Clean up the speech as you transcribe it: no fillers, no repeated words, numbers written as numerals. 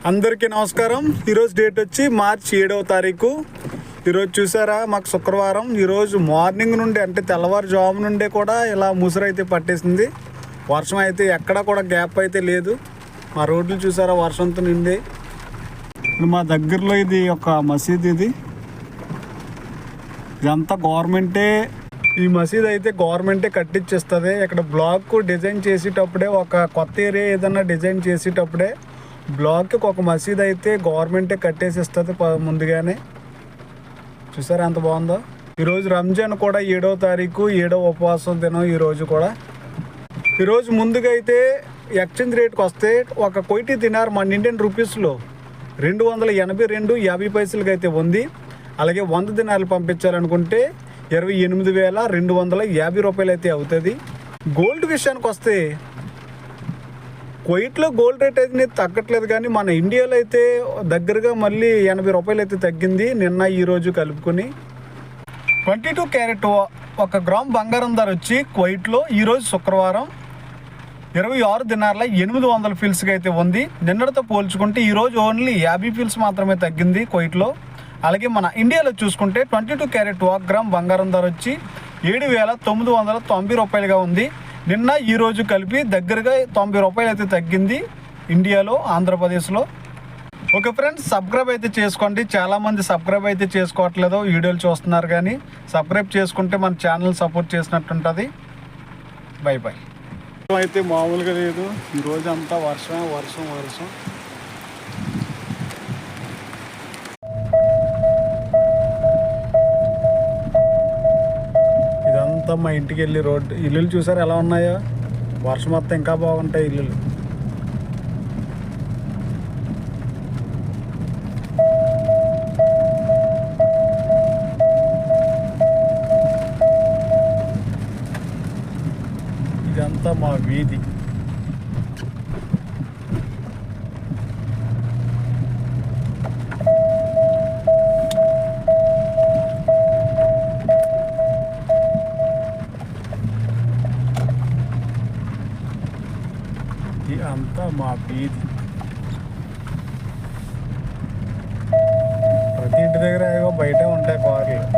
అందరికీ నమస్కారం. ఈరోజు డేట్ వచ్చి మార్చి 7వ తారీఖు. ఈరోజు చూసారా, మాకు శుక్రవారం. ఈరోజు మార్నింగ్ నుండి అంటే తెల్లవారుజాము నుండే కూడా ఇలా ముసురైతే పట్టేసింది. వర్షం అయితే ఎక్కడా కూడా గ్యాప్ అయితే లేదు. మా రోడ్లు చూసారా వర్షంతో నిండి. మా దగ్గరలో ఇది ఒక మసీద్. ఇదంతా గవర్నమెంటే. ఈ మసీద్ అయితే గవర్నమెంటే కట్టించేస్తుంది. ఇక్కడ బ్లాక్ డిజైన్ చేసేటప్పుడే, ఒక కొత్త ఏరియా ఏదన్నా డిజైన్ చేసేటప్పుడే బ్లాక్కి ఒక మసీద్ అయితే గవర్నమెంటే కట్టేసిస్తుంది ముందుగానే. చూసారా ఎంత బాగుందో. ఈరోజు రంజాన్ కూడా 7వ తారీఖు, 7వ ఉపవాసం దినం. ఈరోజు కూడా ఈరోజు ముందుగా అయితే ఎక్స్చేంజ్ రేట్కి వస్తే ఒక కోటి దినార్ మన ఇండియన్ రూపీస్లో 282.50 పైసలకి అయితే ఉంది. అలాగే 100 దినార్లు పంపించాలనుకుంటే 28,250 రూపాయలు అయితే అవుతుంది. గోల్డ్ విషయానికి వస్తే కువైట్లో గోల్డ్ రేట్ అయితే తగ్గట్లేదు, కానీ మన ఇండియాలో అయితే దగ్గరగా మళ్ళీ 80 రూపాయలు అయితే తగ్గింది నిన్న ఈరోజు కలుపుకొని. 22 క్యారెట్ 1 గ్రామ్ బంగారం ధర వచ్చి కువైట్లో ఈరోజు శుక్రవారం 26 దినార్ల 800 ఫిల్స్కి అయితే ఉంది. నిన్నటితో పోల్చుకుంటే ఈరోజు ఓన్లీ 50 ఫిల్స్ మాత్రమే తగ్గింది కువైట్లో. అలాగే మన ఇండియాలో చూసుకుంటే 22 క్యారెట్ 1 గ్రామ్ బంగారం ధర వచ్చి 7,990 రూపాయలుగా ఉంది. నిన్న ఈరోజు కలిపి దగ్గరగా 90 రూపాయలు అయితే తగ్గింది ఇండియాలో, ఆంధ్రప్రదేశ్లో. ఓకే ఫ్రెండ్స్, సబ్స్క్రైబ్ అయితే చేసుకోండి. చాలామంది సబ్స్క్రైబ్ అయితే చేసుకోవట్లేదు, వీడియోలు చూస్తున్నారు, కానీ సబ్స్క్రైబ్ చేసుకుంటే మన ఛానల్ సపోర్ట్ చేసినట్టు ఉంటుంది. By by. అయితే మామూలుగా లేదు, ఈరోజు అంతా వర్షం. ఇదంతా మా ఇంటికి వెళ్ళి రోడ్డు. ఇల్లులు చూసారు ఎలా ఉన్నాయో. వర్షం మొత్తం ఇంకా బాగుంటాయి ఇల్లులు. ఇదంతా మా వీధి. అంతా మా వీధి. ప్రతి ఇంటి దగ్గర ఏవో బయటే ఉంటాయి కార్లు.